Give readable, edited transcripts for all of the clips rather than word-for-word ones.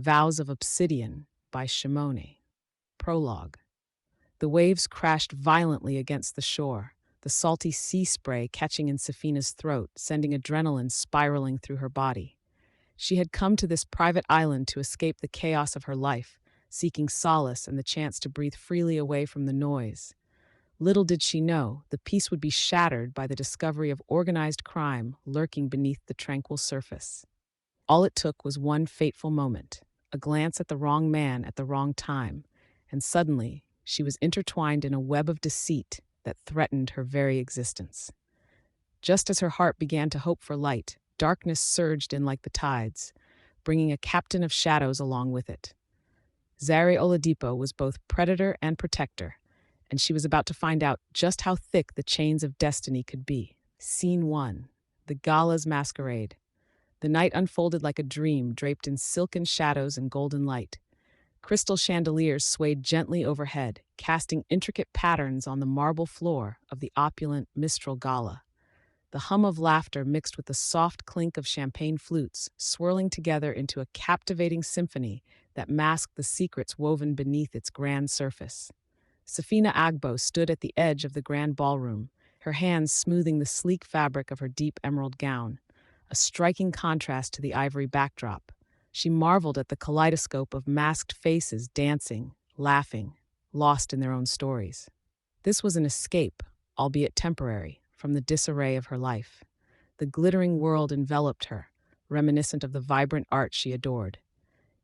Vows of Obsidian by Shimone. Prologue. The waves crashed violently against the shore, the salty sea spray catching in Sefina's throat, sending adrenaline spiraling through her body. She had come to this private island to escape the chaos of her life, seeking solace and the chance to breathe freely away from the noise. Little did she know, the peace would be shattered by the discovery of organized crime lurking beneath the tranquil surface. All it took was one fateful moment, a glance at the wrong man at the wrong time, and suddenly she was intertwined in a web of deceit that threatened her very existence. Just as her heart began to hope for light, darkness surged in like the tides, bringing a captain of shadows along with it. Zaire Oladipo was both predator and protector, and she was about to find out just how thick the chains of destiny could be. Scene 1. The Gala's Masquerade. The night unfolded like a dream draped in silken shadows and golden light. Crystal chandeliers swayed gently overhead, casting intricate patterns on the marble floor of the opulent Mistral Gala. The hum of laughter mixed with the soft clink of champagne flutes, swirling together into a captivating symphony that masked the secrets woven beneath its grand surface. Sefina Agbo stood at the edge of the grand ballroom, her hands smoothing the sleek fabric of her deep emerald gown, a striking contrast to the ivory backdrop. She marveled at the kaleidoscope of masked faces dancing, laughing, lost in their own stories. This was an escape, albeit temporary, from the disarray of her life. The glittering world enveloped her, reminiscent of the vibrant art she adored.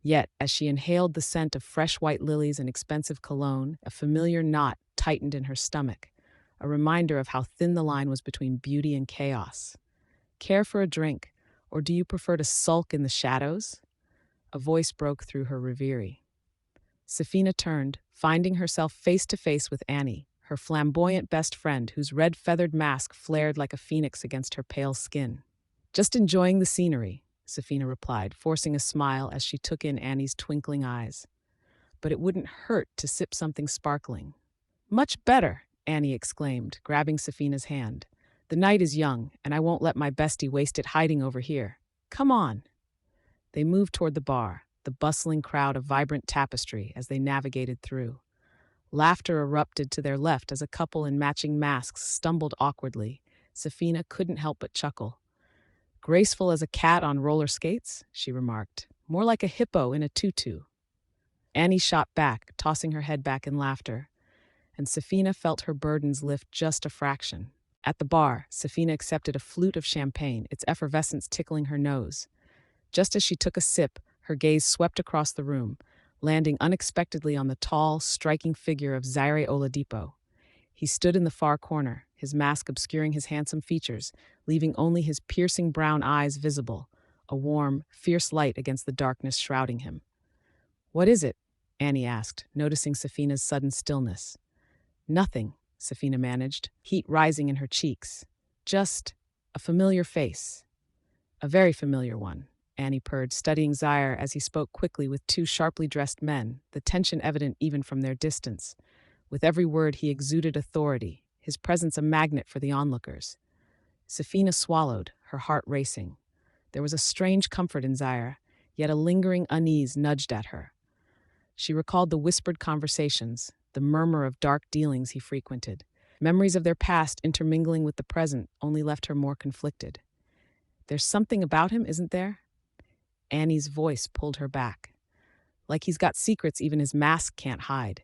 Yet, as she inhaled the scent of fresh white lilies and expensive cologne, a familiar knot tightened in her stomach, a reminder of how thin the line was between beauty and chaos. Care for a drink, or do you prefer to sulk in the shadows? A voice broke through her reverie. Sefina turned, finding herself face to face with Annie, her flamboyant best friend whose red feathered mask flared like a phoenix against her pale skin. Just enjoying the scenery, Sefina replied, forcing a smile as she took in Annie's twinkling eyes. But it wouldn't hurt to sip something sparkling. Much better, Annie exclaimed, grabbing Sefina's hand. The night is young, and I won't let my bestie waste it hiding over here. Come on. They moved toward the bar, the bustling crowd of vibrant tapestry as they navigated through. Laughter erupted to their left as a couple in matching masks stumbled awkwardly. Sefina couldn't help but chuckle. Graceful as a cat on roller skates, she remarked. More like a hippo in a tutu. Annie shot back, tossing her head back in laughter, and Sefina felt her burdens lift just a fraction. At the bar, Sefina accepted a flute of champagne, its effervescence tickling her nose. Just as she took a sip, her gaze swept across the room, landing unexpectedly on the tall, striking figure of Zaire Oladipo. He stood in the far corner, his mask obscuring his handsome features, leaving only his piercing brown eyes visible, a warm, fierce light against the darkness shrouding him. "What is it?" Annie asked, noticing Sefina's sudden stillness. "Nothing," Sefina managed, heat rising in her cheeks. "Just a familiar face." "A very familiar one," Annie purred, studying Zaire as he spoke quickly with two sharply dressed men, the tension evident even from their distance. With every word he exuded authority, his presence a magnet for the onlookers. Sefina swallowed, her heart racing. There was a strange comfort in Zaire, yet a lingering unease nudged at her. She recalled the whispered conversations, the murmur of dark dealings he frequented. Memories of their past intermingling with the present only left her more conflicted. "There's something about him, isn't there?" Annie's voice pulled her back. "Like he's got secrets even his mask can't hide."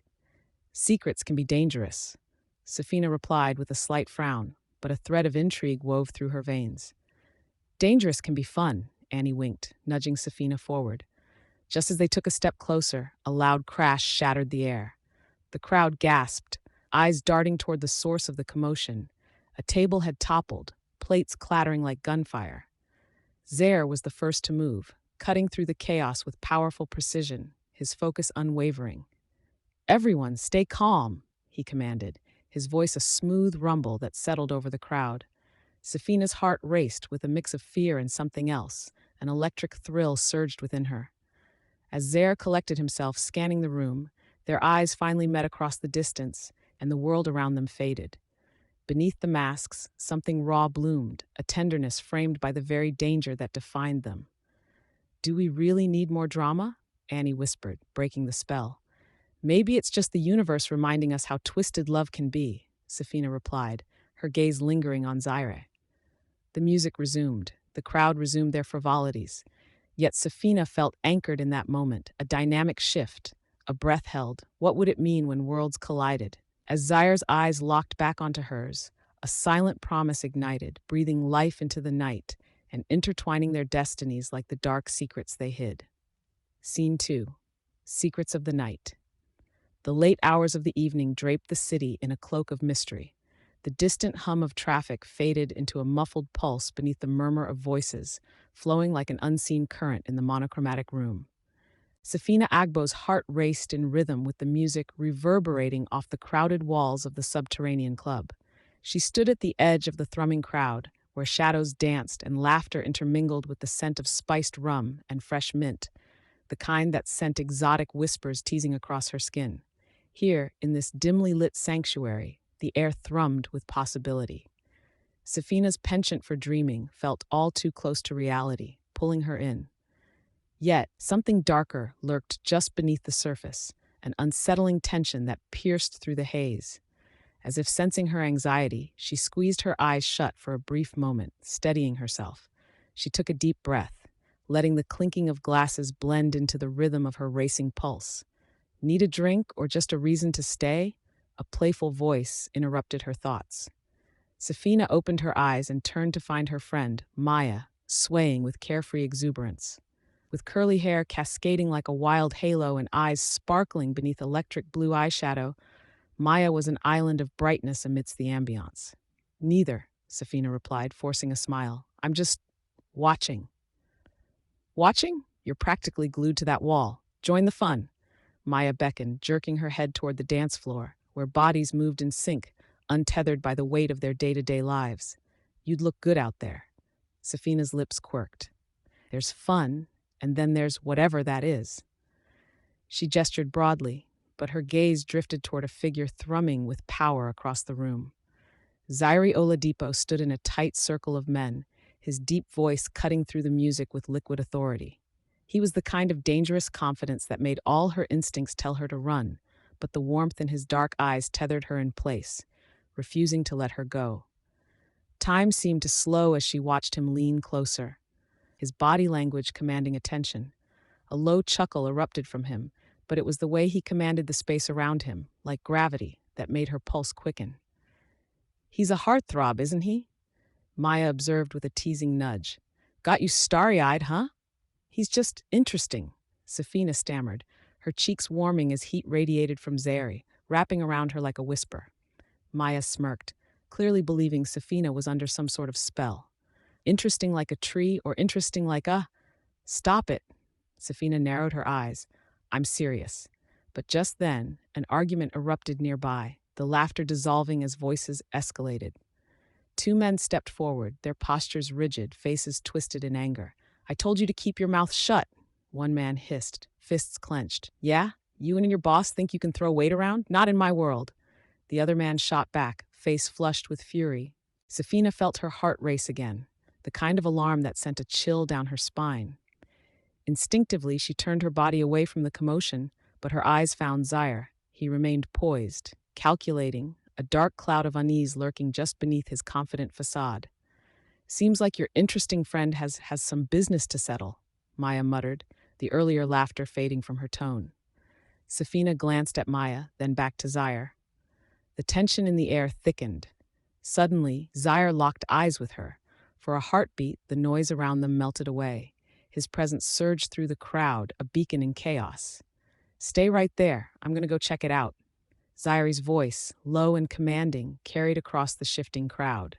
"Secrets can be dangerous," Sefina replied with a slight frown, but a thread of intrigue wove through her veins. "Dangerous can be fun," Annie winked, nudging Sefina forward. Just as they took a step closer, a loud crash shattered the air. The crowd gasped, eyes darting toward the source of the commotion. A table had toppled, plates clattering like gunfire. Zaire was the first to move, cutting through the chaos with powerful precision, his focus unwavering. "Everyone, stay calm," he commanded, his voice a smooth rumble that settled over the crowd. Sefina's heart raced with a mix of fear and something else. An electric thrill surged within her. As Zaire collected himself, scanning the room, their eyes finally met across the distance, and the world around them faded. Beneath the masks, something raw bloomed, a tenderness framed by the very danger that defined them. "Do we really need more drama?" Annie whispered, breaking the spell. Maybe it's just the universe reminding us how twisted love can be, Sefina replied, her gaze lingering on Zaire. The music resumed. The crowd resumed their frivolities. Yet Sefina felt anchored in that moment, a dynamic shift, a breath held. What would it mean when worlds collided? As Zaire's eyes locked back onto hers, a silent promise ignited, breathing life into the night and intertwining their destinies like the dark secrets they hid. Scene 2. Secrets of the Night. The late hours of the evening draped the city in a cloak of mystery. The distant hum of traffic faded into a muffled pulse beneath the murmur of voices, flowing like an unseen current in the monochromatic room. Sefina Agbo's heart raced in rhythm with the music reverberating off the crowded walls of the subterranean club. She stood at the edge of the thrumming crowd, where shadows danced and laughter intermingled with the scent of spiced rum and fresh mint, the kind that sent exotic whispers teasing across her skin. Here, in this dimly lit sanctuary, the air thrummed with possibility. Sefina's penchant for dreaming felt all too close to reality, pulling her in. Yet, something darker lurked just beneath the surface, an unsettling tension that pierced through the haze. As if sensing her anxiety, she squeezed her eyes shut for a brief moment, steadying herself. She took a deep breath, letting the clinking of glasses blend into the rhythm of her racing pulse. Need a drink or just a reason to stay? A playful voice interrupted her thoughts. Sefina opened her eyes and turned to find her friend, Maya, swaying with carefree exuberance. With curly hair cascading like a wild halo and eyes sparkling beneath electric blue eyeshadow, Maya was an island of brightness amidst the ambiance. Neither, Sefina replied, forcing a smile. I'm just watching. Watching? You're practically glued to that wall. Join the fun. Maya beckoned, jerking her head toward the dance floor, where bodies moved in sync, untethered by the weight of their day-to-day lives. You'd look good out there. Sefina's lips quirked. There's fun, and then there's whatever that is. She gestured broadly, but her gaze drifted toward a figure thrumming with power across the room. Zaire Oladipo stood in a tight circle of men, his deep voice cutting through the music with liquid authority. He was the kind of dangerous confidence that made all her instincts tell her to run, but the warmth in his dark eyes tethered her in place, refusing to let her go. Time seemed to slow as she watched him lean closer, his body language commanding attention. A low chuckle erupted from him, but it was the way he commanded the space around him, like gravity, that made her pulse quicken. He's a heartthrob, isn't he? Maya observed with a teasing nudge. Got you starry-eyed, huh? He's just interesting, Sefina stammered, her cheeks warming as heat radiated from Zaire, wrapping around her like a whisper. Maya smirked, clearly believing Sefina was under some sort of spell. Interesting like a tree or interesting like a... Stop it. Sefina narrowed her eyes. I'm serious. But just then, an argument erupted nearby, the laughter dissolving as voices escalated. Two men stepped forward, their postures rigid, faces twisted in anger. I told you to keep your mouth shut, one man hissed, fists clenched. Yeah? You and your boss think you can throw weight around? Not in my world. The other man shot back, face flushed with fury. Sefina felt her heart race again, the kind of alarm that sent a chill down her spine. Instinctively, she turned her body away from the commotion, but her eyes found Zaire. He remained poised, calculating, a dark cloud of unease lurking just beneath his confident facade. Seems like your interesting friend has some business to settle, Maya muttered, the earlier laughter fading from her tone. Sefina glanced at Maya, then back to Zaire. The tension in the air thickened. Suddenly, Zaire locked eyes with her. For a heartbeat, the noise around them melted away. His presence surged through the crowd, a beacon in chaos. Stay right there. I'm going to go check it out. Zaire's voice, low and commanding, carried across the shifting crowd.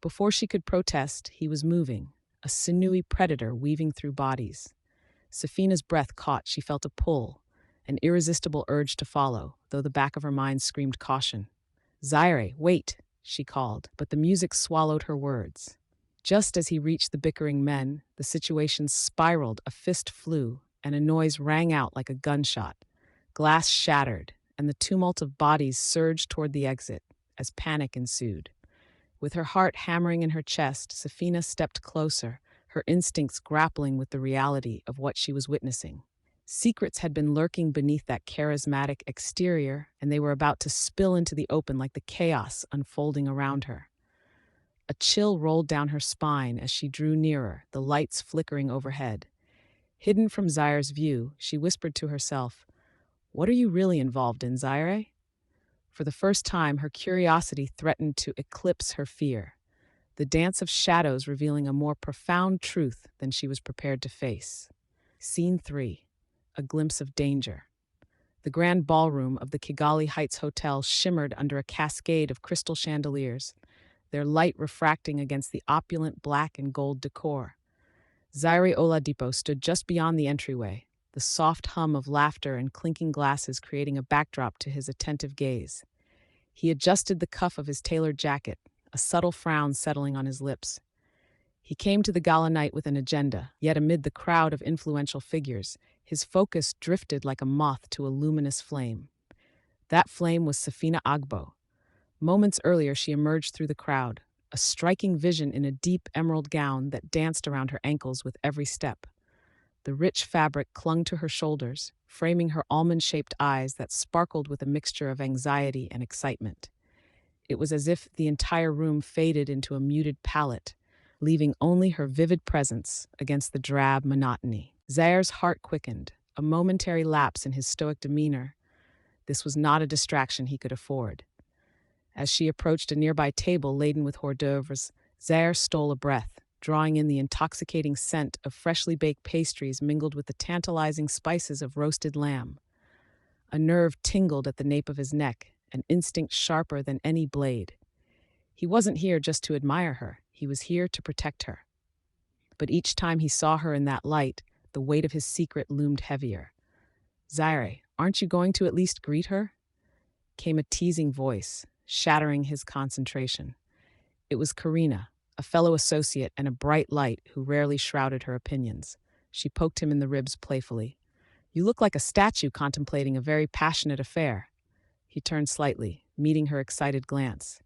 Before she could protest, he was moving, a sinewy predator weaving through bodies. Sefina's breath caught. She felt a pull, an irresistible urge to follow, though the back of her mind screamed caution. Zaire, wait, she called, but the music swallowed her words. Just as he reached the bickering men, the situation spiraled, a fist flew, and a noise rang out like a gunshot. Glass shattered, and the tumult of bodies surged toward the exit as panic ensued. With her heart hammering in her chest, Sefina stepped closer, her instincts grappling with the reality of what she was witnessing. Secrets had been lurking beneath that charismatic exterior, and they were about to spill into the open like the chaos unfolding around her. A chill rolled down her spine as she drew nearer, the lights flickering overhead. Hidden from Zaire's view, she whispered to herself, "What are you really involved in, Zaire?" For the first time, her curiosity threatened to eclipse her fear, the dance of shadows revealing a more profound truth than she was prepared to face. Scene 3. A glimpse of danger. The grand ballroom of the Kigali Heights Hotel shimmered under a cascade of crystal chandeliers, their light refracting against the opulent black and gold decor. Zaire Oladipo stood just beyond the entryway, the soft hum of laughter and clinking glasses creating a backdrop to his attentive gaze. He adjusted the cuff of his tailored jacket, a subtle frown settling on his lips. He came to the gala night with an agenda, yet amid the crowd of influential figures, his focus drifted like a moth to a luminous flame. That flame was Sefina Agbo. Moments earlier, she emerged through the crowd, a striking vision in a deep emerald gown that danced around her ankles with every step. The rich fabric clung to her shoulders, framing her almond-shaped eyes that sparkled with a mixture of anxiety and excitement. It was as if the entire room faded into a muted palette, leaving only her vivid presence against the drab monotony. Zaire's heart quickened, a momentary lapse in his stoic demeanor. This was not a distraction he could afford. As she approached a nearby table laden with hors d'oeuvres, Zaire stole a breath, drawing in the intoxicating scent of freshly baked pastries mingled with the tantalizing spices of roasted lamb. A nerve tingled at the nape of his neck, an instinct sharper than any blade. He wasn't here just to admire her, he was here to protect her. But each time he saw her in that light, the weight of his secret loomed heavier. "Zaire, aren't you going to at least greet her?" Came a teasing voice, shattering his concentration. It was Karina, a fellow associate and a bright light who rarely shrouded her opinions. She poked him in the ribs playfully. "You look like a statue contemplating a very passionate affair." He turned slightly, meeting her excited glance.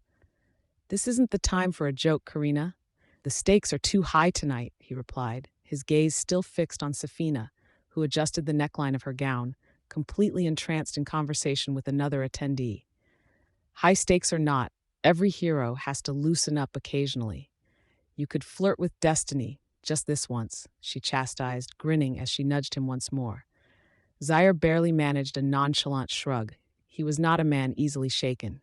"This isn't the time for a joke, Karina. The stakes are too high tonight," he replied, his gaze still fixed on Sefina, who adjusted the neckline of her gown, completely entranced in conversation with another attendee. "High stakes or not, every hero has to loosen up occasionally. You could flirt with destiny, just this once," she chastised, grinning as she nudged him once more. Zaire barely managed a nonchalant shrug. He was not a man easily shaken.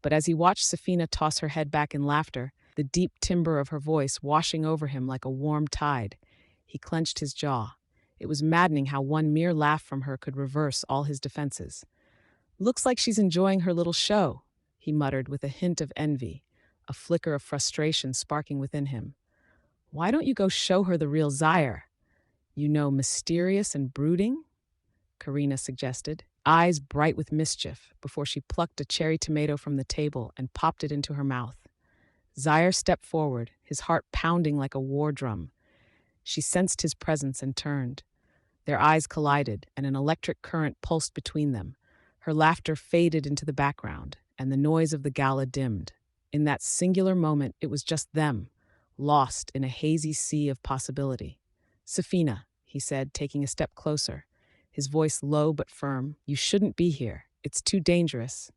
But as he watched Sefina toss her head back in laughter, the deep timbre of her voice washing over him like a warm tide, he clenched his jaw. It was maddening how one mere laugh from her could reverse all his defenses. "Looks like she's enjoying her little show," he muttered with a hint of envy, a flicker of frustration sparking within him. "Why don't you go show her the real Zaire? You know, mysterious and brooding?" Karina suggested, eyes bright with mischief, before she plucked a cherry tomato from the table and popped it into her mouth. Zaire stepped forward, his heart pounding like a war drum. She sensed his presence and turned. Their eyes collided, and an electric current pulsed between them. Her laughter faded into the background, and the noise of the gala dimmed. In that singular moment, it was just them, lost in a hazy sea of possibility. "Sefina," he said, taking a step closer, his voice low but firm, "you shouldn't be here. It's too dangerous."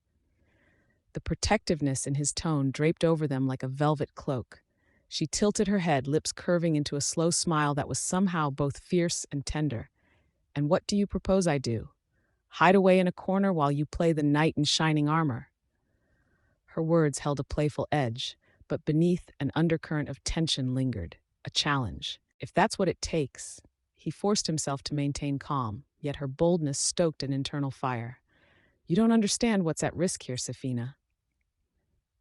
The protectiveness in his tone draped over them like a velvet cloak. She tilted her head, lips curving into a slow smile that was somehow both fierce and tender. "And what do you propose I do? Hide away in a corner while you play the knight in shining armor?" Her words held a playful edge, but beneath an undercurrent of tension lingered, a challenge. If that's what it takes. He forced himself to maintain calm, yet her boldness stoked an internal fire. "You don't understand what's at risk here, Sefina."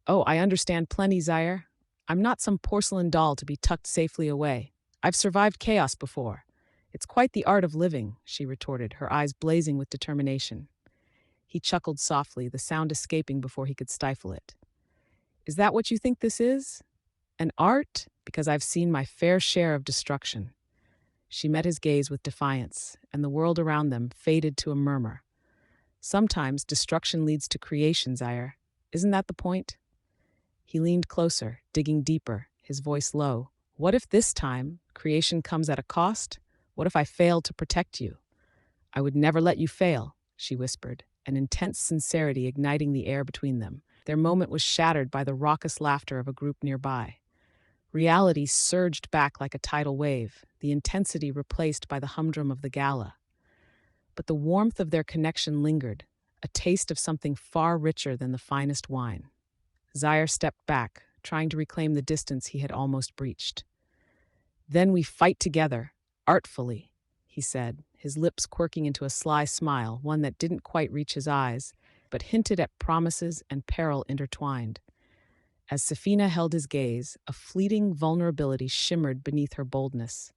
"Oh, I understand plenty, Zaire. I'm not some porcelain doll to be tucked safely away. I've survived chaos before. It's quite the art of living," she retorted, her eyes blazing with determination. He chuckled softly, the sound escaping before he could stifle it. "Is that what you think this is? An art? Because I've seen my fair share of destruction." She met his gaze with defiance, and the world around them faded to a murmur. "Sometimes destruction leads to creation, Zaire. Isn't that the point?" He leaned closer, digging deeper, his voice low. "What if this time creation comes at a cost? What if I fail to protect you?" I would never let you fail, she whispered, an intense sincerity igniting the air between them. Their moment was shattered by the raucous laughter of a group nearby. Reality surged back like a tidal wave, the intensity replaced by the humdrum of the gala. But the warmth of their connection lingered, a taste of something far richer than the finest wine. Zaire stepped back, trying to reclaim the distance he had almost breached. Then we fight together, artfully, he said, his lips quirking into a sly smile, one that didn't quite reach his eyes, but hinted at promises and peril intertwined. As Sefina held his gaze, a fleeting vulnerability shimmered beneath her boldness.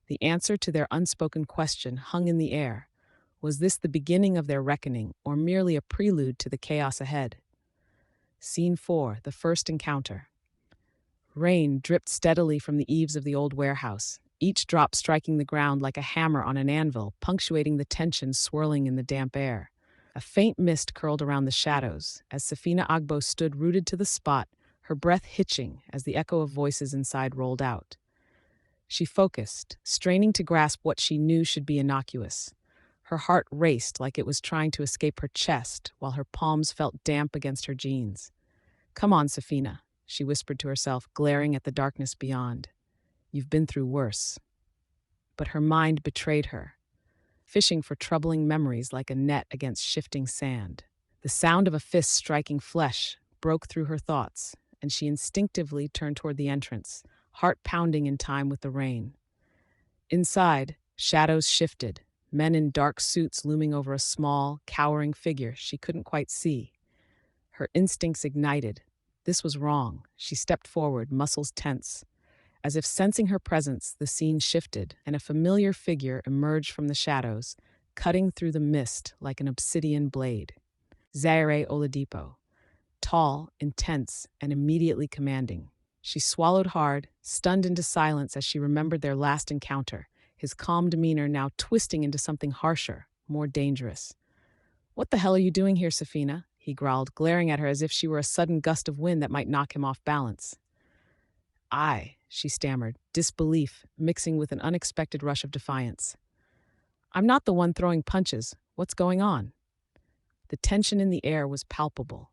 The answer to their unspoken question hung in the air. Was this the beginning of their reckoning, or merely a prelude to the chaos ahead? Scene 4, the first encounter. Rain dripped steadily from the eaves of the old warehouse, each drop striking the ground like a hammer on an anvil, punctuating the tension swirling in the damp air. A faint mist curled around the shadows, as Sefina Agbo stood rooted to the spot, her breath hitching as the echo of voices inside rolled out. She focused, straining to grasp what she knew should be innocuous. Her heart raced like it was trying to escape her chest, while her palms felt damp against her jeans. "Come on, Sefina," she whispered to herself, glaring at the darkness beyond. "You've been through worse." But her mind betrayed her, fishing for troubling memories like a net against shifting sand. The sound of a fist striking flesh broke through her thoughts, and she instinctively turned toward the entrance, heart pounding in time with the rain. Inside, shadows shifted, men in dark suits looming over a small, cowering figure she couldn't quite see. Her instincts ignited. This was wrong. She stepped forward, muscles tense. As if sensing her presence, the scene shifted, and a familiar figure emerged from the shadows, cutting through the mist like an obsidian blade. Zaire Oladipo. Tall, intense, and immediately commanding. She swallowed hard, stunned into silence as she remembered their last encounter, his calm demeanor now twisting into something harsher, more dangerous. "What the hell are you doing here, Sefina?" he growled, glaring at her as if she were a sudden gust of wind that might knock him off balance. She stammered, disbelief mixing with an unexpected rush of defiance. "I'm not the one throwing punches. What's going on?" The tension in the air was palpable.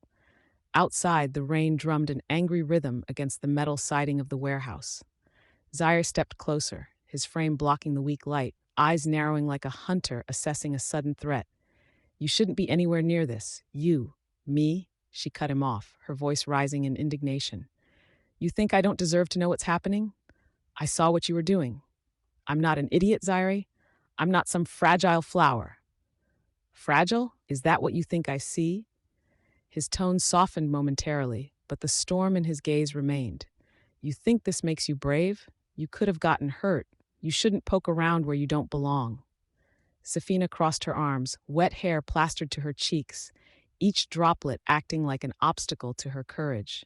Outside, the rain drummed an angry rhythm against the metal siding of the warehouse. Zaire stepped closer, his frame blocking the weak light, eyes narrowing like a hunter assessing a sudden threat. "You shouldn't be anywhere near this. You. Me?" She cut him off, her voice rising in indignation. "You think I don't deserve to know what's happening? I saw what you were doing. I'm not an idiot, Zaire. I'm not some fragile flower." "Fragile? Is that what you think I see?" His tone softened momentarily, but the storm in his gaze remained. "You think this makes you brave? You could have gotten hurt. You shouldn't poke around where you don't belong." Sefina crossed her arms, wet hair plastered to her cheeks, each droplet acting like an obstacle to her courage.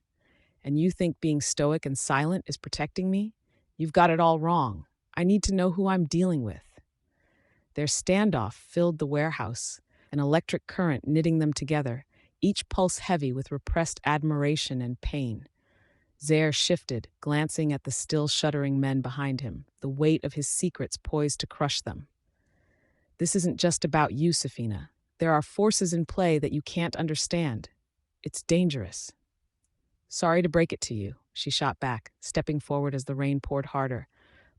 "And you think being stoic and silent is protecting me? You've got it all wrong. I need to know who I'm dealing with." Their standoff filled the warehouse, an electric current knitting them together, each pulse heavy with repressed admiration and pain. Zaire shifted, glancing at the still shuddering men behind him, the weight of his secrets poised to crush them. "This isn't just about you, Sefina. There are forces in play that you can't understand. It's dangerous." "Sorry to break it to you," she shot back, stepping forward as the rain poured harder.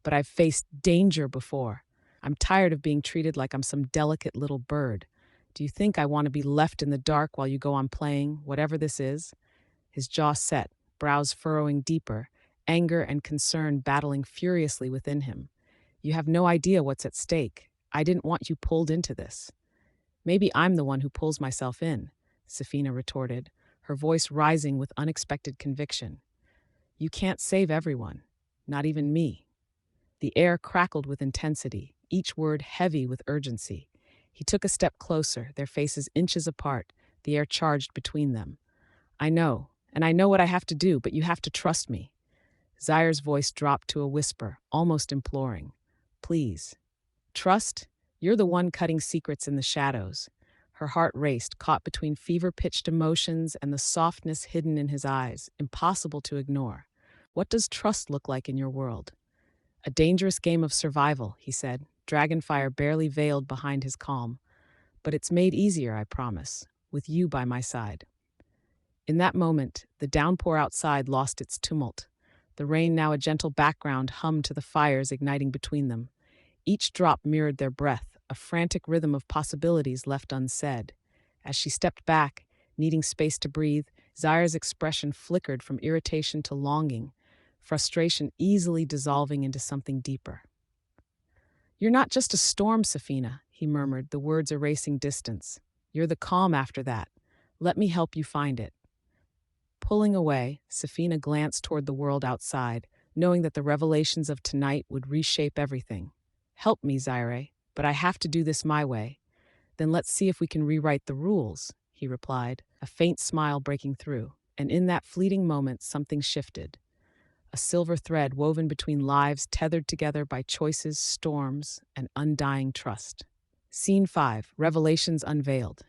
"But I've faced danger before. I'm tired of being treated like I'm some delicate little bird. Do you think I want to be left in the dark while you go on playing, whatever this is?" His jaw set, brows furrowing deeper, anger and concern battling furiously within him. "You have no idea what's at stake. I didn't want you pulled into this." "Maybe I'm the one who pulls myself in," Sefina retorted, her voice rising with unexpected conviction. "You can't save everyone, not even me." The air crackled with intensity, each word heavy with urgency. He took a step closer, their faces inches apart, the air charged between them. "I know, and I know what I have to do, but you have to trust me." Zaire's voice dropped to a whisper, almost imploring. "Please." "Trust? You're the one cutting secrets in the shadows." Her heart raced, caught between fever-pitched emotions and the softness hidden in his eyes, impossible to ignore. "What does trust look like in your world?" "A dangerous game of survival," he said, dragonfire barely veiled behind his calm. But it's made easier, I promise, with you by my side. In that moment, the downpour outside lost its tumult. The rain, now a gentle background, hummed to the fires igniting between them. Each drop mirrored their breath, a frantic rhythm of possibilities left unsaid. As she stepped back, needing space to breathe, Zaire's expression flickered from irritation to longing, frustration easily dissolving into something deeper. "You're not just a storm, Sefina," he murmured, the words erasing distance. "You're the calm after that. Let me help you find it." Pulling away, Sefina glanced toward the world outside, knowing that the revelations of tonight would reshape everything. "Help me, Zaire, but I have to do this my way." "Then let's see if we can rewrite the rules," he replied, a faint smile breaking through. And in that fleeting moment, something shifted. A silver thread woven between lives tethered together by choices, storms, and undying trust. Scene 5, Revelations Unveiled.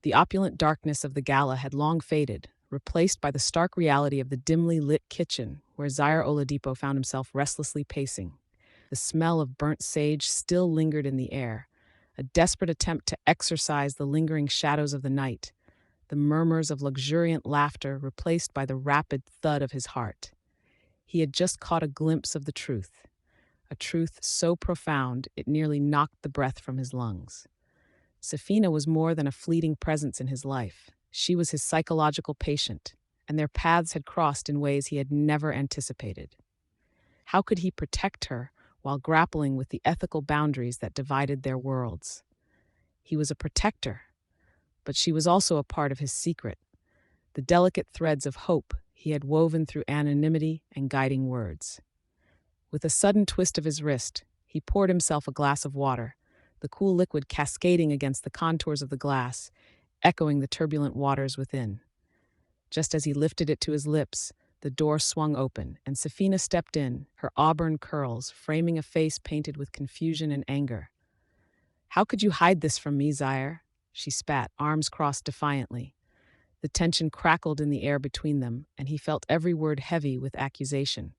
The opulent darkness of the gala had long faded, replaced by the stark reality of the dimly lit kitchen, where Zaire Oladipo found himself restlessly pacing. The smell of burnt sage still lingered in the air, a desperate attempt to exorcise the lingering shadows of the night, the murmurs of luxuriant laughter replaced by the rapid thud of his heart. He had just caught a glimpse of the truth, a truth so profound it nearly knocked the breath from his lungs. Sefina was more than a fleeting presence in his life. She was his psychological patient, and their paths had crossed in ways he had never anticipated. How could he protect her while grappling with the ethical boundaries that divided their worlds? He was a protector, but she was also a part of his secret, the delicate threads of hope he had woven through anonymity and guiding words. With a sudden twist of his wrist, he poured himself a glass of water, the cool liquid cascading against the contours of the glass, echoing the turbulent waters within. Just as he lifted it to his lips, the door swung open, and Sefina stepped in, her auburn curls framing a face painted with confusion and anger. "How could you hide this from me, Zaire?" she spat, arms crossed defiantly. The tension crackled in the air between them, and he felt every word heavy with accusation.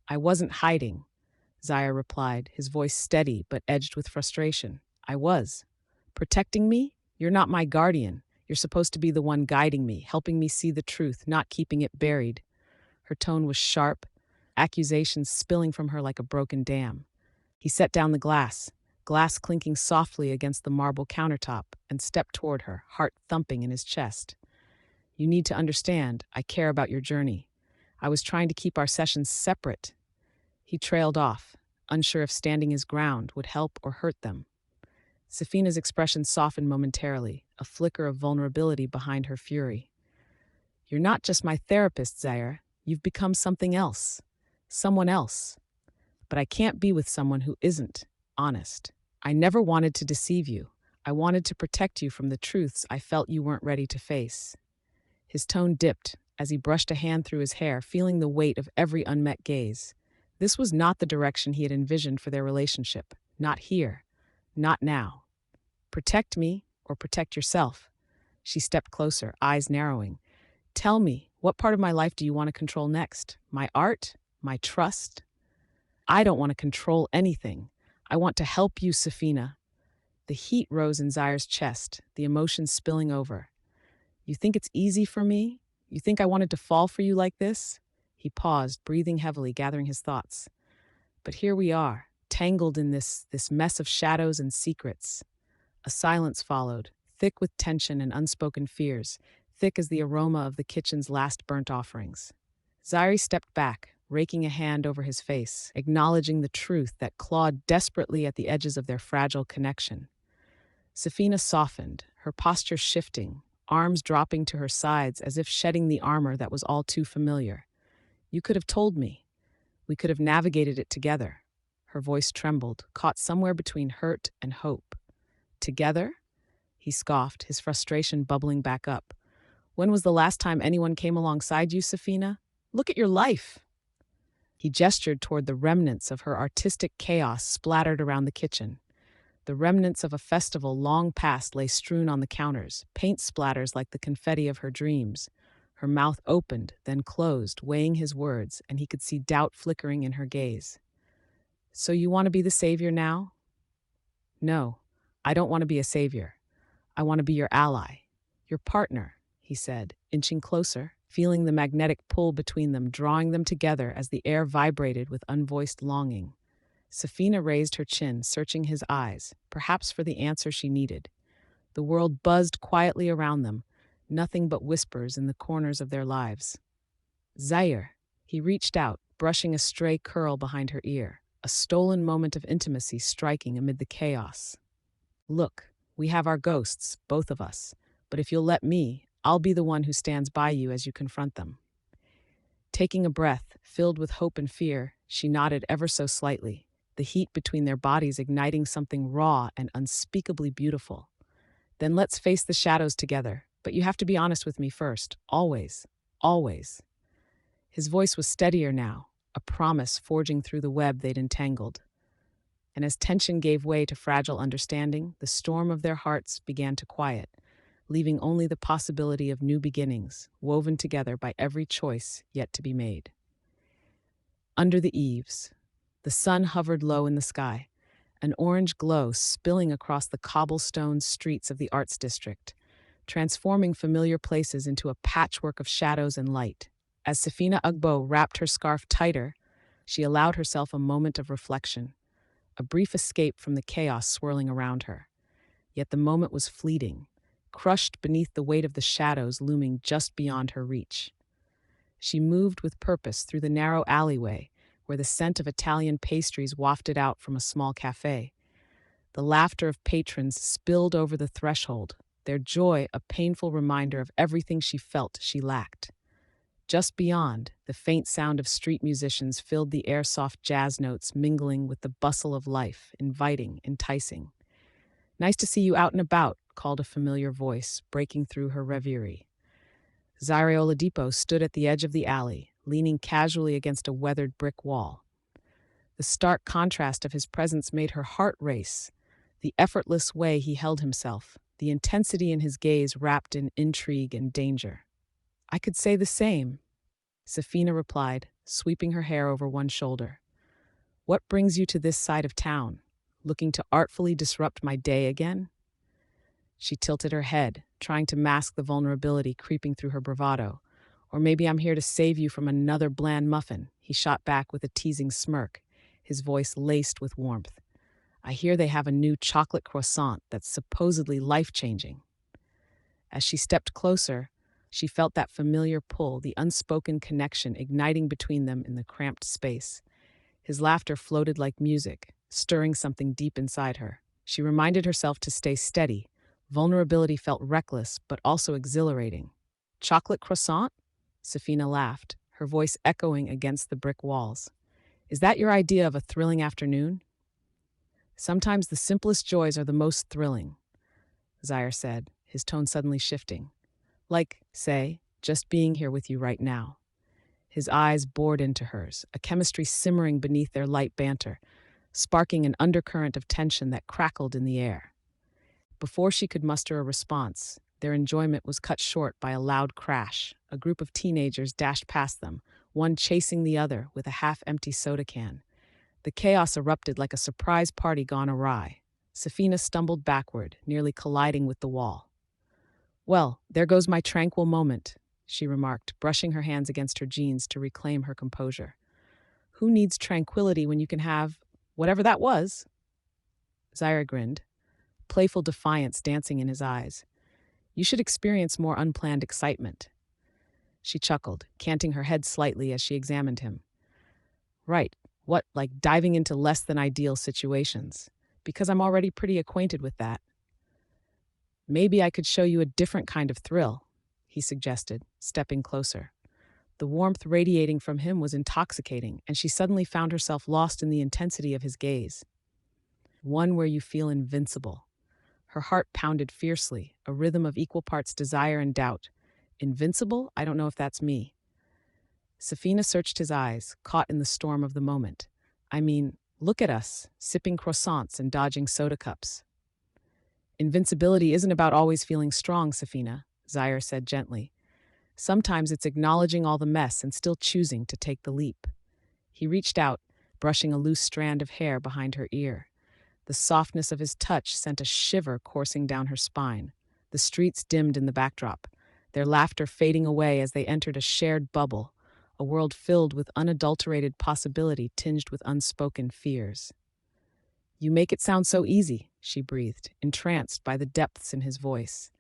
"I wasn't hiding," Zaire replied, his voice steady but edged with frustration. "I was. Protecting me? You're not my guardian. You're supposed to be the one guiding me, helping me see the truth, not keeping it buried." Her tone was sharp, accusations spilling from her like a broken dam. He set down the glass clinking softly against the marble countertop, and stepped toward her, heart thumping in his chest. "You need to understand, I care about your journey. I was trying to keep our sessions separate." He trailed off, unsure if standing his ground would help or hurt them. Sefina's expression softened momentarily, a flicker of vulnerability behind her fury. "You're not just my therapist, Zaire. You've become something else. Someone else. But I can't be with someone who isn't honest. I never wanted to deceive you. I wanted to protect you from the truths I felt you weren't ready to face." His tone dipped as he brushed a hand through his hair, feeling the weight of every unmet gaze. This was not the direction he had envisioned for their relationship. Not here. Not now. "Protect me or protect yourself." She stepped closer, eyes narrowing. "Tell me, what part of my life do you want to control next? My art? My trust?" "I don't want to control anything. I want to help you, Sefina." The heat rose in Zaire's chest, the emotions spilling over. "You think it's easy for me? You think I wanted to fall for you like this?" He paused, breathing heavily, gathering his thoughts. "But here we are, tangled in this mess of shadows and secrets." A silence followed, thick with tension and unspoken fears, thick as the aroma of the kitchen's last burnt offerings. Zaire stepped back, raking a hand over his face, acknowledging the truth that clawed desperately at the edges of their fragile connection. Sefina softened, her posture shifting, arms dropping to her sides as if shedding the armor that was all too familiar. "You could have told me. We could have navigated it together." Her voice trembled, caught somewhere between hurt and hope. "Together?" He scoffed, his frustration bubbling back up. "When was the last time anyone came alongside you, Sefina? Look at your life." He gestured toward the remnants of her artistic chaos splattered around the kitchen. The remnants of a festival long past lay strewn on the counters, paint splatters like the confetti of her dreams. Her mouth opened, then closed, weighing his words, and he could see doubt flickering in her gaze. "So you want to be the savior now?" No, I don't want to be a savior. I want to be your ally, your partner, he said, inching closer, feeling the magnetic pull between them, drawing them together as the air vibrated with unvoiced longing. Sefina raised her chin, searching his eyes, perhaps for the answer she needed. The world buzzed quietly around them, nothing but whispers in the corners of their lives. Zaire. He reached out, brushing a stray curl behind her ear, a stolen moment of intimacy striking amid the chaos. Look, we have our ghosts, both of us, but if you'll let me, I'll be the one who stands by you as you confront them. Taking a breath, filled with hope and fear, she nodded ever so slightly, the heat between their bodies igniting something raw and unspeakably beautiful. Then let's face the shadows together, but you have to be honest with me first, always, always. His voice was steadier now, a promise forging through the web they'd entangled. And as tension gave way to fragile understanding, the storm of their hearts began to quiet, leaving only the possibility of new beginnings, woven together by every choice yet to be made. Under the eaves, the sun hovered low in the sky, an orange glow spilling across the cobblestone streets of the arts district, transforming familiar places into a patchwork of shadows and light. As Sefina Agbo wrapped her scarf tighter, she allowed herself a moment of reflection, a brief escape from the chaos swirling around her. Yet the moment was fleeting, crushed beneath the weight of the shadows looming just beyond her reach. She moved with purpose through the narrow alleyway, where the scent of Italian pastries wafted out from a small cafe. The laughter of patrons spilled over the threshold, their joy a painful reminder of everything she felt she lacked. Just beyond, the faint sound of street musicians filled the air, soft jazz notes mingling with the bustle of life, inviting, enticing. "Nice to see you out and about," called a familiar voice, breaking through her reverie. Zaire Oladipo stood at the edge of the alley, leaning casually against a weathered brick wall. The stark contrast of his presence made her heart race, the effortless way he held himself, the intensity in his gaze wrapped in intrigue and danger. "I could say the same," Sefina replied, sweeping her hair over one shoulder. "What brings you to this side of town? Looking to artfully disrupt my day again?" She tilted her head, trying to mask the vulnerability creeping through her bravado. "Or maybe I'm here to save you from another bland muffin," he shot back with a teasing smirk, his voice laced with warmth. "I hear they have a new chocolate croissant that's supposedly life-changing." As she stepped closer, she felt that familiar pull, the unspoken connection igniting between them in the cramped space. His laughter floated like music, stirring something deep inside her. She reminded herself to stay steady. Vulnerability felt reckless, but also exhilarating. "Chocolate croissant?" Sefina laughed, her voice echoing against the brick walls. "Is that your idea of a thrilling afternoon?" "Sometimes the simplest joys are the most thrilling," Zaire said, his tone suddenly shifting. "Like, say, just being here with you right now." His eyes bored into hers, a chemistry simmering beneath their light banter, sparking an undercurrent of tension that crackled in the air. Before she could muster a response, their enjoyment was cut short by a loud crash. A group of teenagers dashed past them, one chasing the other with a half-empty soda can. The chaos erupted like a surprise party gone awry. Sefina stumbled backward, nearly colliding with the wall. "Well, there goes my tranquil moment," she remarked, brushing her hands against her jeans to reclaim her composure. "Who needs tranquility when you can have whatever that was?" Zaire grinned, playful defiance dancing in his eyes. "You should experience more unplanned excitement." She chuckled, canting her head slightly as she examined him. "Right, what, like diving into less than ideal situations? Because I'm already pretty acquainted with that." "Maybe I could show you a different kind of thrill," he suggested, stepping closer. The warmth radiating from him was intoxicating, and she suddenly found herself lost in the intensity of his gaze. "One where you feel invincible." Her heart pounded fiercely, a rhythm of equal parts desire and doubt. "Invincible? I don't know if that's me." Sefina searched his eyes, caught in the storm of the moment. "I mean, look at us, sipping croissants and dodging soda cups." "Invincibility isn't about always feeling strong, Sefina," Zaire said gently. "Sometimes it's acknowledging all the mess and still choosing to take the leap." He reached out, brushing a loose strand of hair behind her ear. The softness of his touch sent a shiver coursing down her spine. The streets dimmed in the backdrop, their laughter fading away as they entered a shared bubble, a world filled with unadulterated possibility tinged with unspoken fears. "You make it sound so easy," she breathed, entranced by the depths in his voice.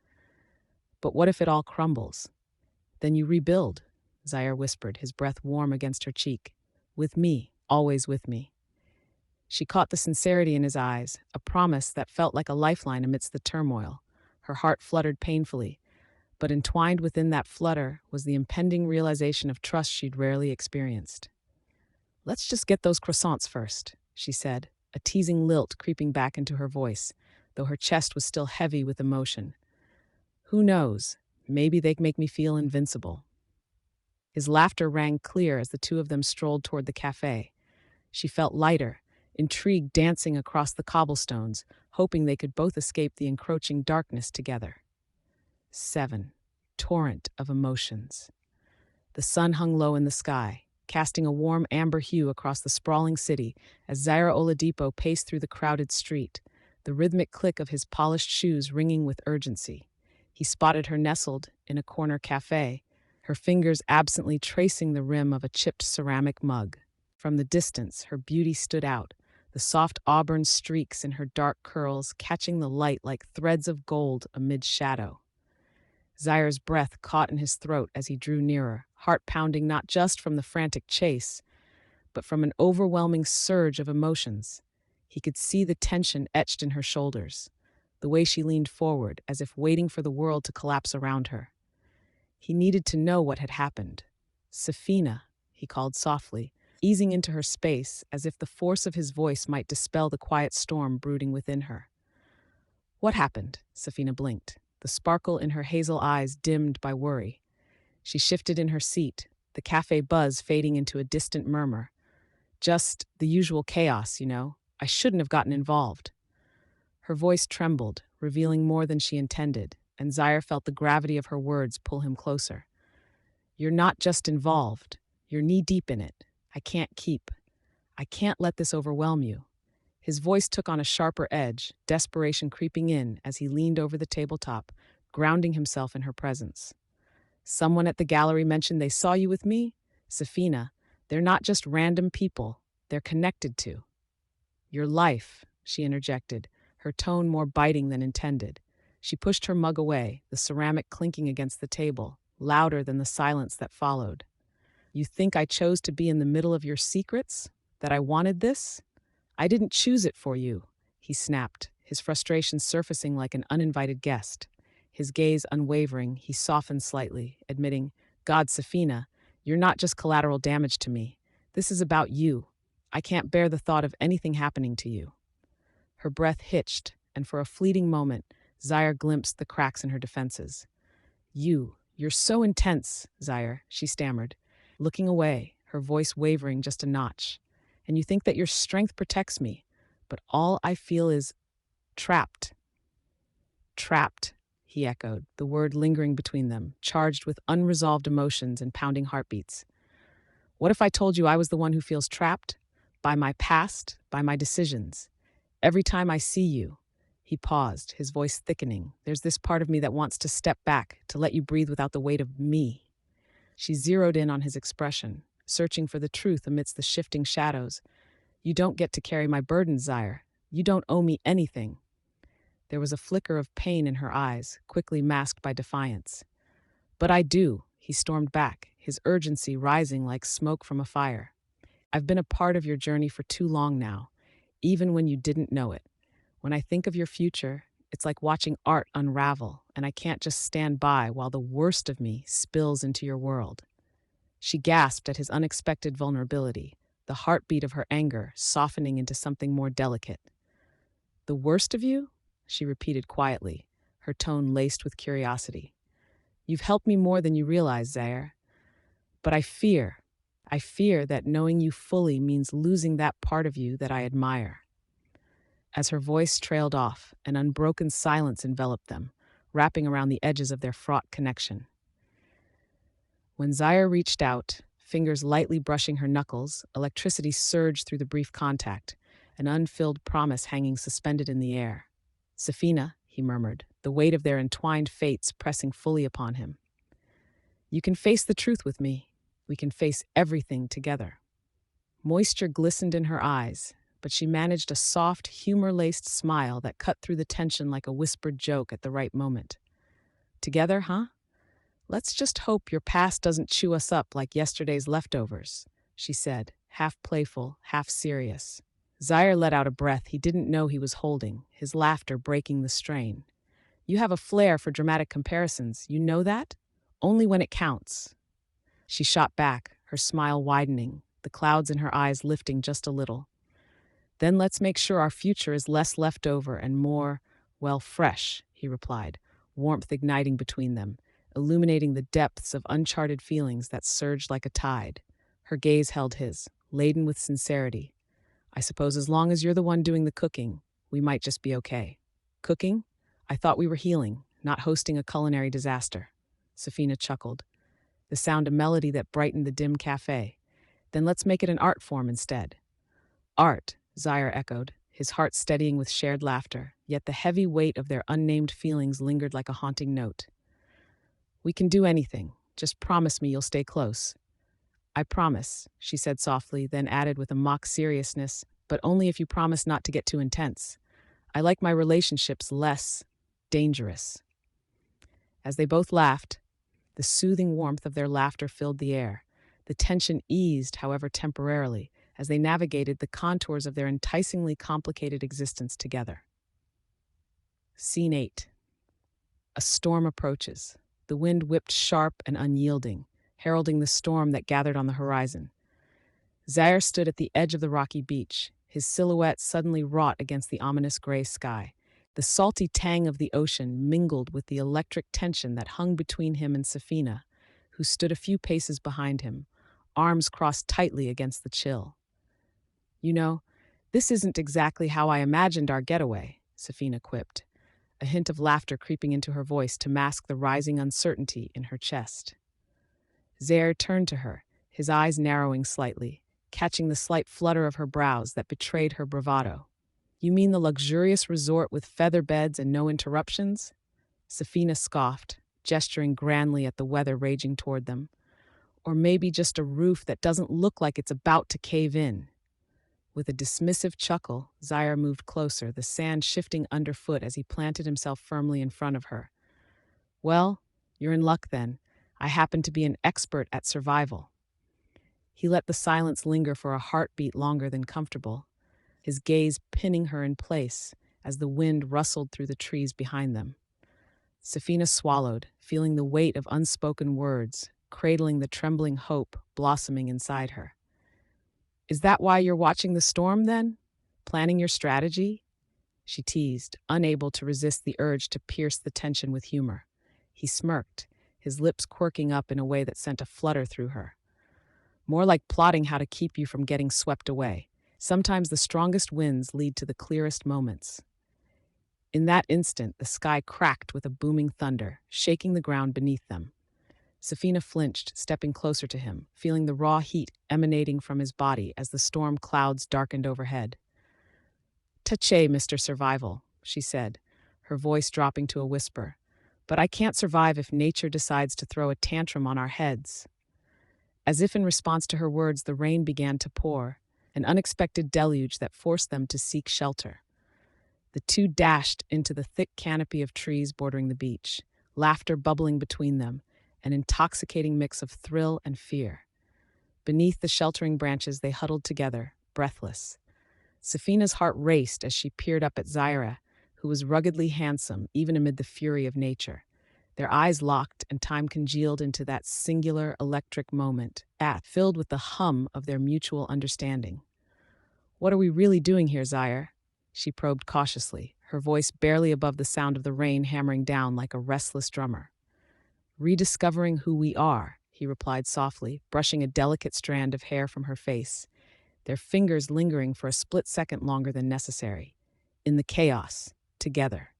"But what if it all crumbles? Then you rebuild," Zaire whispered, his breath warm against her cheek. "With me, always with me." She caught the sincerity in his eyes, a promise that felt like a lifeline amidst the turmoil. Her heart fluttered painfully, but entwined within that flutter was the impending realization of trust she'd rarely experienced. "Let's just get those croissants first," she said, a teasing lilt creeping back into her voice, though her chest was still heavy with emotion. "Who knows? Maybe they make me feel invincible." His laughter rang clear as the two of them strolled toward the cafe. She felt lighter, intrigue dancing across the cobblestones, hoping they could both escape the encroaching darkness together. 7. Torrent of emotions. The sun hung low in the sky, casting a warm amber hue across the sprawling city as Zaire Oladipo paced through the crowded street, the rhythmic click of his polished shoes ringing with urgency. He spotted her nestled in a corner cafe, her fingers absently tracing the rim of a chipped ceramic mug. From the distance, her beauty stood out, the soft auburn streaks in her dark curls catching the light like threads of gold amid shadow. Zaire's breath caught in his throat as he drew nearer, heart pounding not just from the frantic chase, but from an overwhelming surge of emotions. He could see the tension etched in her shoulders, the way she leaned forward as if waiting for the world to collapse around her. He needed to know what had happened. "Sefina," he called softly, easing into her space as if the force of his voice might dispel the quiet storm brooding within her. "What happened?" Sefina blinked, the sparkle in her hazel eyes dimmed by worry. She shifted in her seat, the cafe buzz fading into a distant murmur. "Just the usual chaos, you know. I shouldn't have gotten involved." Her voice trembled, revealing more than she intended, and Zaire felt the gravity of her words pull him closer. "You're not just involved. You're knee-deep in it. I can't let this overwhelm you." His voice took on a sharper edge, desperation creeping in as he leaned over the tabletop, grounding himself in her presence. "Someone at the gallery mentioned they saw you with me? Sefina, they're not just random people. They're connected to your life," she interjected, her tone more biting than intended. She pushed her mug away, the ceramic clinking against the table, louder than the silence that followed. "You think I chose to be in the middle of your secrets? That I wanted this? I didn't choose it for you," he snapped, his frustration surfacing like an uninvited guest. His gaze unwavering, he softened slightly, admitting, "God, Sefina, you're not just collateral damage to me. This is about you. I can't bear the thought of anything happening to you." Her breath hitched, and for a fleeting moment, Zaire glimpsed the cracks in her defenses. You're so intense, Zaire," she stammered, looking away, her voice wavering just a notch. "And you think that your strength protects me, but all I feel is trapped." "Trapped," he echoed, the word lingering between them, charged with unresolved emotions and pounding heartbeats. "What if I told you I was the one who feels trapped? By my past, by my decisions. Every time I see you." He paused, his voice thickening. "There's this part of me that wants to step back, to let you breathe without the weight of me." She zeroed in on his expression, searching for the truth amidst the shifting shadows. "You don't get to carry my burdens, Zaire. You don't owe me anything." There was a flicker of pain in her eyes, quickly masked by defiance. "But I do," he stormed back, his urgency rising like smoke from a fire. "I've been a part of your journey for too long now, even when you didn't know it. When I think of your future, it's like watching art unravel, and I can't just stand by while the worst of me spills into your world." She gasped at his unexpected vulnerability, the heartbeat of her anger softening into something more delicate. "The worst of you?" she repeated quietly, her tone laced with curiosity. "You've helped me more than you realize, Zaire. But I fear that knowing you fully means losing that part of you that I admire." As her voice trailed off, an unbroken silence enveloped them, wrapping around the edges of their fraught connection. When Zaire reached out, fingers lightly brushing her knuckles, electricity surged through the brief contact, an unfilled promise hanging suspended in the air. Sefina, he murmured, the weight of their entwined fates pressing fully upon him. You can face the truth with me. We can face everything together. Moisture glistened in her eyes, but she managed a soft, humor-laced smile that cut through the tension like a whispered joke at the right moment. Together, huh? Let's just hope your past doesn't chew us up like yesterday's leftovers, she said, half playful, half serious. Zaire let out a breath he didn't know he was holding, his laughter breaking the strain. You have a flair for dramatic comparisons, you know that? Only when it counts. She shot back, her smile widening, the clouds in her eyes lifting just a little. Then let's make sure our future is less leftover and more, well, fresh, he replied, warmth igniting between them, illuminating the depths of uncharted feelings that surged like a tide. Her gaze held his, laden with sincerity. I suppose as long as you're the one doing the cooking, we might just be okay. Cooking? I thought we were healing, not hosting a culinary disaster. Sefina chuckled, the sound a melody that brightened the dim cafe. Then let's make it an art form instead. Art, Zaire echoed, his heart steadying with shared laughter, yet the heavy weight of their unnamed feelings lingered like a haunting note. We can do anything. Just promise me you'll stay close. I promise, she said softly, then added with a mock seriousness, but only if you promise not to get too intense. I like my relationships less dangerous. As they both laughed, the soothing warmth of their laughter filled the air. The tension eased, however, temporarily, as they navigated the contours of their enticingly complicated existence together. Scene 8. A storm approaches. The wind whipped sharp and unyielding, heralding the storm that gathered on the horizon. Zaire stood at the edge of the rocky beach, his silhouette suddenly wrought against the ominous gray sky. The salty tang of the ocean mingled with the electric tension that hung between him and Sefina, who stood a few paces behind him, arms crossed tightly against the chill. You know, this isn't exactly how I imagined our getaway, Sefina quipped, a hint of laughter creeping into her voice to mask the rising uncertainty in her chest. Zaire turned to her, his eyes narrowing slightly, catching the slight flutter of her brows that betrayed her bravado. You mean the luxurious resort with feather beds and no interruptions? Sefina scoffed, gesturing grandly at the weather raging toward them. Or maybe just a roof that doesn't look like it's about to cave in. With a dismissive chuckle, Zaire moved closer, the sand shifting underfoot as he planted himself firmly in front of her. Well, you're in luck then. I happen to be an expert at survival. He let the silence linger for a heartbeat longer than comfortable, his gaze pinning her in place as the wind rustled through the trees behind them. Sefina swallowed, feeling the weight of unspoken words, cradling the trembling hope blossoming inside her. Is that why you're watching the storm, then? Planning your strategy? She teased, unable to resist the urge to pierce the tension with humor. He smirked, his lips quirking up in a way that sent a flutter through her. More like plotting how to keep you from getting swept away. Sometimes the strongest winds lead to the clearest moments. In that instant, the sky cracked with a booming thunder, shaking the ground beneath them. Sefina flinched, stepping closer to him, feeling the raw heat emanating from his body as the storm clouds darkened overhead. "Tache, Mr. Survival," she said, her voice dropping to a whisper. "But I can't survive if nature decides to throw a tantrum on our heads." As if in response to her words, the rain began to pour, an unexpected deluge that forced them to seek shelter. The two dashed into the thick canopy of trees bordering the beach, laughter bubbling between them, an intoxicating mix of thrill and fear. Beneath the sheltering branches, they huddled together, breathless. Sefina's heart raced as she peered up at Zaire, who was ruggedly handsome even amid the fury of nature. Their eyes locked, and time congealed into that singular electric moment, filled with the hum of their mutual understanding. "What are we really doing here, Zaire?" She probed cautiously, her voice barely above the sound of the rain hammering down like a restless drummer. "Rediscovering who we are," he replied softly, brushing a delicate strand of hair from her face, their fingers lingering for a split second longer than necessary. In the chaos, together.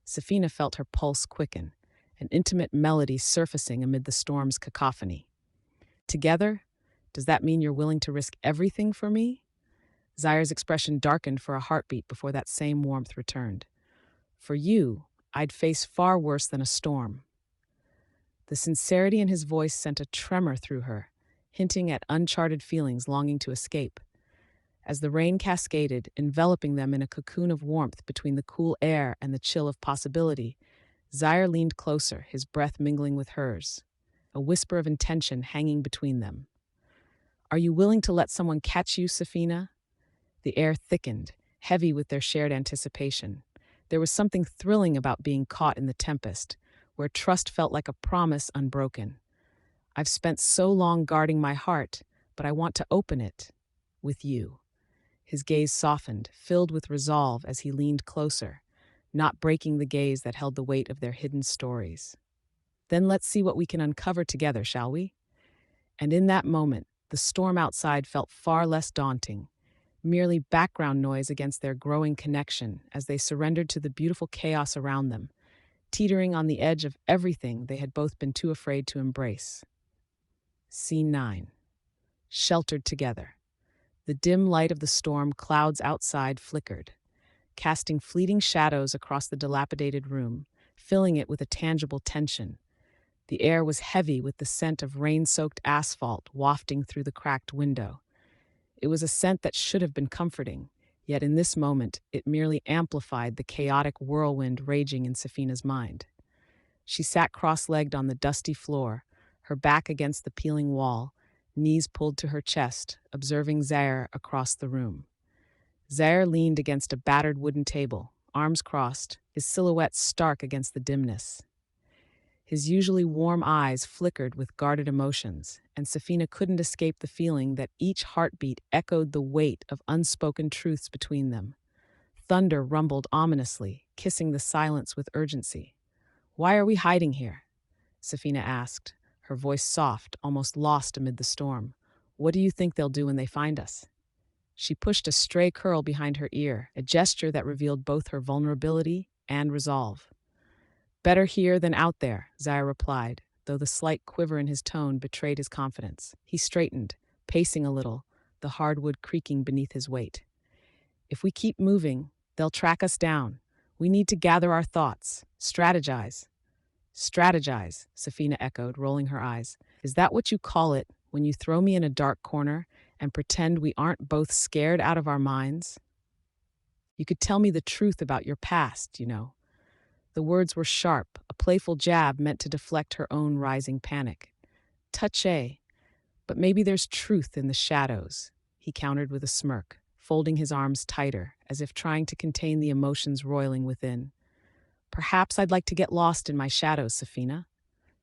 Sefina felt her pulse quicken, an intimate melody surfacing amid the storm's cacophony. "Together? Does that mean you're willing to risk everything for me?" Zaire's expression darkened for a heartbeat before that same warmth returned. For you, I'd face far worse than a storm. The sincerity in his voice sent a tremor through her, hinting at uncharted feelings longing to escape. As the rain cascaded, enveloping them in a cocoon of warmth between the cool air and the chill of possibility, Zaire leaned closer, his breath mingling with hers, a whisper of intention hanging between them. Are you willing to let someone catch you, Sefina? The air thickened, heavy with their shared anticipation. There was something thrilling about being caught in the tempest, where trust felt like a promise unbroken. I've spent so long guarding my heart, but I want to open it with you. His gaze softened, filled with resolve as he leaned closer, not breaking the gaze that held the weight of their hidden stories. Then let's see what we can uncover together, shall we? And in that moment, the storm outside felt far less daunting, merely background noise against their growing connection as they surrendered to the beautiful chaos around them, teetering on the edge of everything they had both been too afraid to embrace. Scene 9. Sheltered together. The dim light of the storm clouds outside flickered, casting fleeting shadows across the dilapidated room, filling it with a tangible tension. The air was heavy with the scent of rain-soaked asphalt wafting through the cracked window. It was a scent that should have been comforting, yet in this moment it merely amplified the chaotic whirlwind raging in Sefina's mind. She sat cross-legged on the dusty floor, her back against the peeling wall, knees pulled to her chest, observing Zaire across the room. Zaire leaned against a battered wooden table, arms crossed, his silhouette stark against the dimness. His usually warm eyes flickered with guarded emotions, and Sefina couldn't escape the feeling that each heartbeat echoed the weight of unspoken truths between them. Thunder rumbled ominously, kissing the silence with urgency. "Why are we hiding here?" Sefina asked, her voice soft, almost lost amid the storm. "What do you think they'll do when they find us?" She pushed a stray curl behind her ear, a gesture that revealed both her vulnerability and resolve. "Better here than out there," Zaire replied, though the slight quiver in his tone betrayed his confidence. He straightened, pacing a little, the hardwood creaking beneath his weight. "If we keep moving, they'll track us down. We need to gather our thoughts, strategize." "Strategize," Sefina echoed, rolling her eyes. "Is that what you call it when you throw me in a dark corner and pretend we aren't both scared out of our minds? You could tell me the truth about your past, you know." The words were sharp, a playful jab meant to deflect her own rising panic. "Touché, but maybe there's truth in the shadows," he countered with a smirk, folding his arms tighter, as if trying to contain the emotions roiling within. "Perhaps I'd like to get lost in my shadows, Sefina."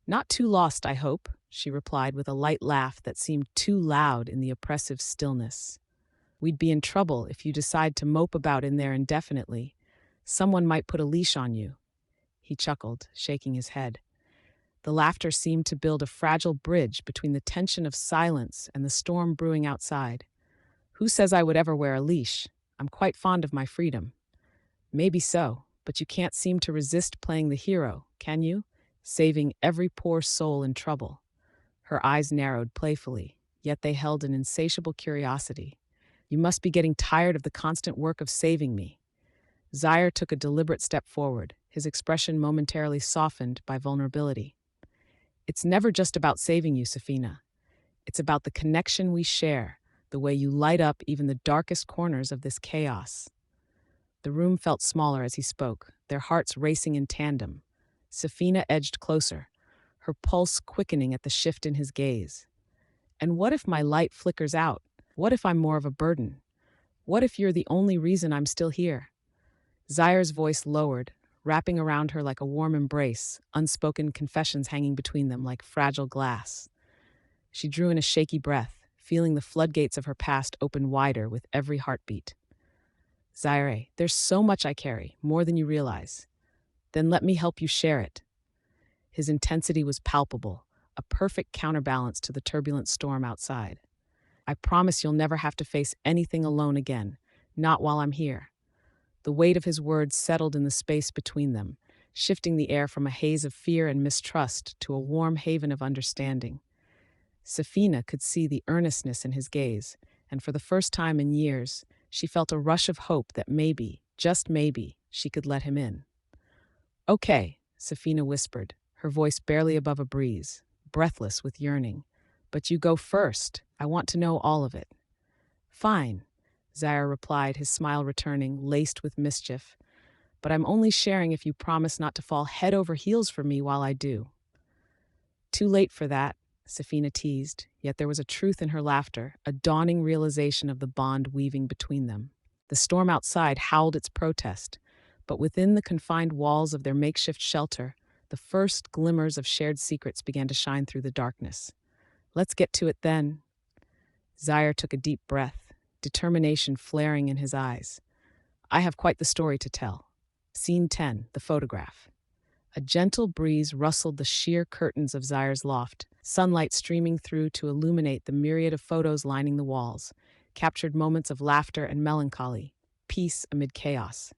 "Not too lost, I hope," she replied with a light laugh that seemed too loud in the oppressive stillness. "We'd be in trouble if you decide to mope about in there indefinitely. Someone might put a leash on you." He chuckled, shaking his head. The laughter seemed to build a fragile bridge between the tension of silence and the storm brewing outside. "Who says I would ever wear a leash? I'm quite fond of my freedom." "Maybe so, but you can't seem to resist playing the hero, can you? Saving every poor soul in trouble." Her eyes narrowed playfully, yet they held an insatiable curiosity. "You must be getting tired of the constant work of saving me." Zaire took a deliberate step forward, his expression momentarily softened by vulnerability. "It's never just about saving you, Sefina. It's about the connection we share, the way you light up even the darkest corners of this chaos." The room felt smaller as he spoke, their hearts racing in tandem. Sefina edged closer, her pulse quickening at the shift in his gaze. "And what if my light flickers out? What if I'm more of a burden? What if you're the only reason I'm still here?" Zaire's voice lowered, wrapping around her like a warm embrace, unspoken confessions hanging between them like fragile glass. She drew in a shaky breath, feeling the floodgates of her past open wider with every heartbeat. "Zaire, there's so much I carry, more than you realize. Then let me help you share it." His intensity was palpable, a perfect counterbalance to the turbulent storm outside. "I promise you'll never have to face anything alone again, not while I'm here." The weight of his words settled in the space between them, shifting the air from a haze of fear and mistrust to a warm haven of understanding. Sefina could see the earnestness in his gaze, and for the first time in years, She felt a rush of hope that maybe, just maybe, she could let him in. "Okay," Sefina whispered, her voice barely above a breeze, breathless with yearning. "But you go first. I want to know all of it." "Fine," Zaire replied, his smile returning, laced with mischief. "But I'm only sharing if you promise not to fall head over heels for me while I do." "Too late for that," Sefina teased, yet there was a truth in her laughter, a dawning realization of the bond weaving between them. The storm outside howled its protest, but within the confined walls of their makeshift shelter, the first glimmers of shared secrets began to shine through the darkness. "Let's get to it then." Zaire took a deep breath, determination flaring in his eyes. "I have quite the story to tell." Scene 10, the photograph. A gentle breeze rustled the sheer curtains of Zaire's loft, sunlight streaming through to illuminate the myriad of photos lining the walls, captured moments of laughter and melancholy, peace amid chaos.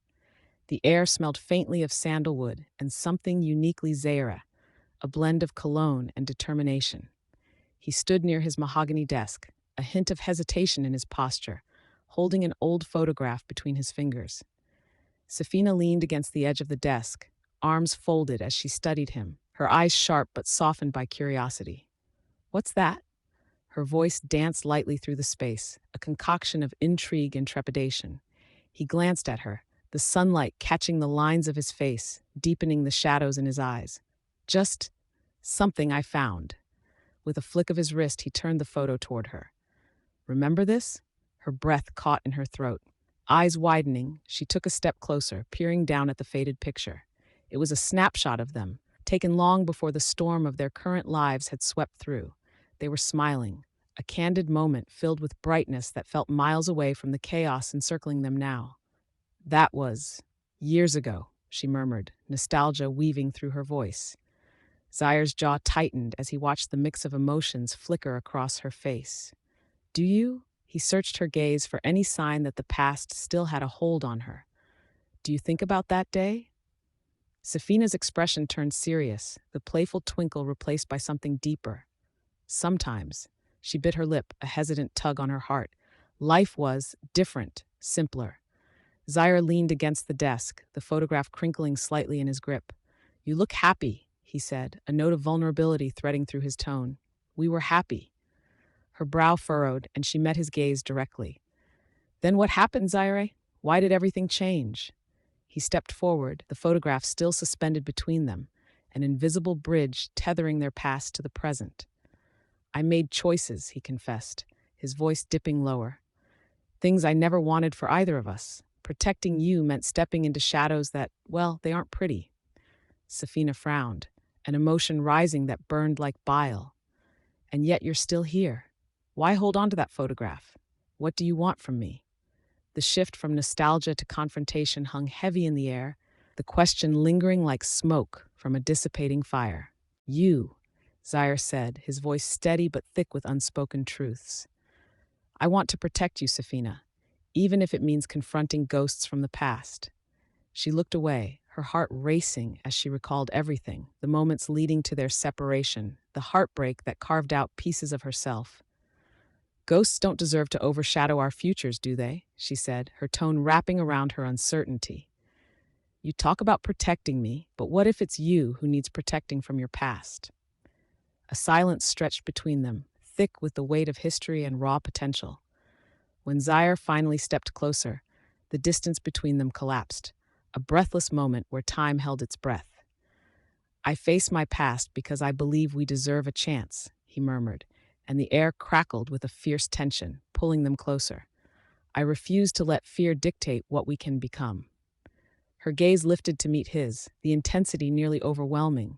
The air smelled faintly of sandalwood and something uniquely Zaire, a blend of cologne and determination. He stood near his mahogany desk, a hint of hesitation in his posture, holding an old photograph between his fingers. Sefina leaned against the edge of the desk, arms folded as she studied him, her eyes sharp but softened by curiosity. "What's that?" Her voice danced lightly through the space, a concoction of intrigue and trepidation. He glanced at her, the sunlight catching the lines of his face, deepening the shadows in his eyes. "Just something I found." With a flick of his wrist, he turned the photo toward her. "Remember this?" Her breath caught in her throat. Eyes widening, she took a step closer, peering down at the faded picture. It was a snapshot of them, taken long before the storm of their current lives had swept through. They were smiling, a candid moment filled with brightness that felt miles away from the chaos encircling them now. "That was years ago," she murmured, nostalgia weaving through her voice. Zaire's jaw tightened as he watched the mix of emotions flicker across her face. "Do you?" He searched her gaze for any sign that the past still had a hold on her. "Do you think about that day?" Sefina's expression turned serious, the playful twinkle replaced by something deeper. "Sometimes." She bit her lip, a hesitant tug on her heart. Life was different, simpler. Zaire leaned against the desk, the photograph crinkling slightly in his grip. "You look happy," he said, a note of vulnerability threading through his tone. "We were happy." Her brow furrowed, and she met his gaze directly. "Then what happened, Zaire? Why did everything change?" He stepped forward, the photograph still suspended between them, an invisible bridge tethering their past to the present. "I made choices," he confessed, his voice dipping lower. "Things I never wanted for either of us. Protecting you meant stepping into shadows that, well, they aren't pretty." Sefina frowned, an emotion rising that burned like bile. "And yet you're still here. Why hold on to that photograph? What do you want from me?" The shift from nostalgia to confrontation hung heavy in the air, the question lingering like smoke from a dissipating fire. "You," Zaire said, his voice steady but thick with unspoken truths. "I want to protect you, Sefina, even if it means confronting ghosts from the past." She looked away, her heart racing as she recalled everything, the moments leading to their separation, the heartbreak that carved out pieces of herself. "Ghosts don't deserve to overshadow our futures, do they?" she said, her tone wrapping around her uncertainty. "You talk about protecting me, but what if it's you who needs protecting from your past?" A silence stretched between them, thick with the weight of history and raw potential. When Zaire finally stepped closer, the distance between them collapsed, a breathless moment where time held its breath. "I face my past because I believe we deserve a chance," he murmured, and the air crackled with a fierce tension, pulling them closer. "I refuse to let fear dictate what we can become." Her gaze lifted to meet his, the intensity nearly overwhelming.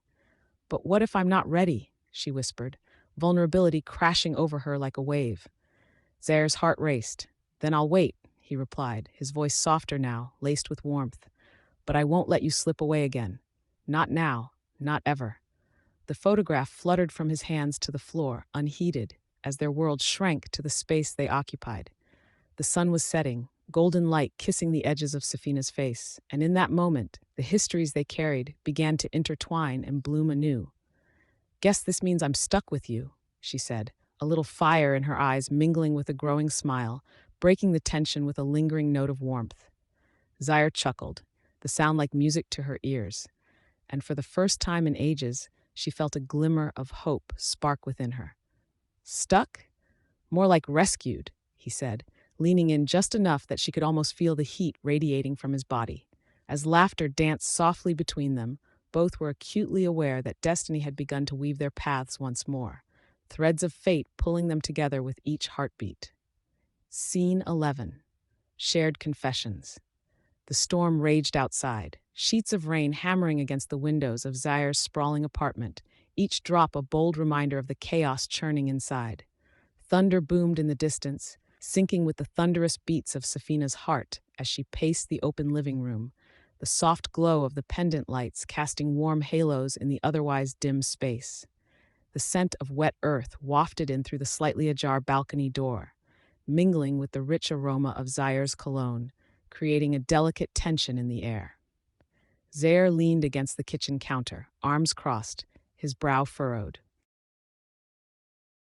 "But what if I'm not ready?" she whispered, vulnerability crashing over her like a wave. Zaire's heart raced. "Then I'll wait," he replied, his voice softer now, laced with warmth. "But I won't let you slip away again. Not now, not ever." The photograph fluttered from his hands to the floor, unheeded, as their world shrank to the space they occupied. The sun was setting, golden light kissing the edges of Sefina's face, and in that moment, the histories they carried began to intertwine and bloom anew. "Guess this means I'm stuck with you," she said, a little fire in her eyes mingling with a growing smile, breaking the tension with a lingering note of warmth. Zaire chuckled, the sound like music to her ears, and for the first time in ages, she felt a glimmer of hope spark within her. Stuck? More like rescued, he said, leaning in just enough that she could almost feel the heat radiating from his body. As laughter danced softly between them, both were acutely aware that destiny had begun to weave their paths once more, threads of fate pulling them together with each heartbeat. Scene 11. Shared confessions. The storm raged outside, sheets of rain hammering against the windows of Zaire's sprawling apartment, each drop a bold reminder of the chaos churning inside. Thunder boomed in the distance, syncing with the thunderous beats of Sefina's heart as she paced the open living room, the soft glow of the pendant lights casting warm halos in the otherwise dim space. The scent of wet earth wafted in through the slightly ajar balcony door, mingling with the rich aroma of Zaire's cologne, creating a delicate tension in the air. Zaire leaned against the kitchen counter, arms crossed, his brow furrowed.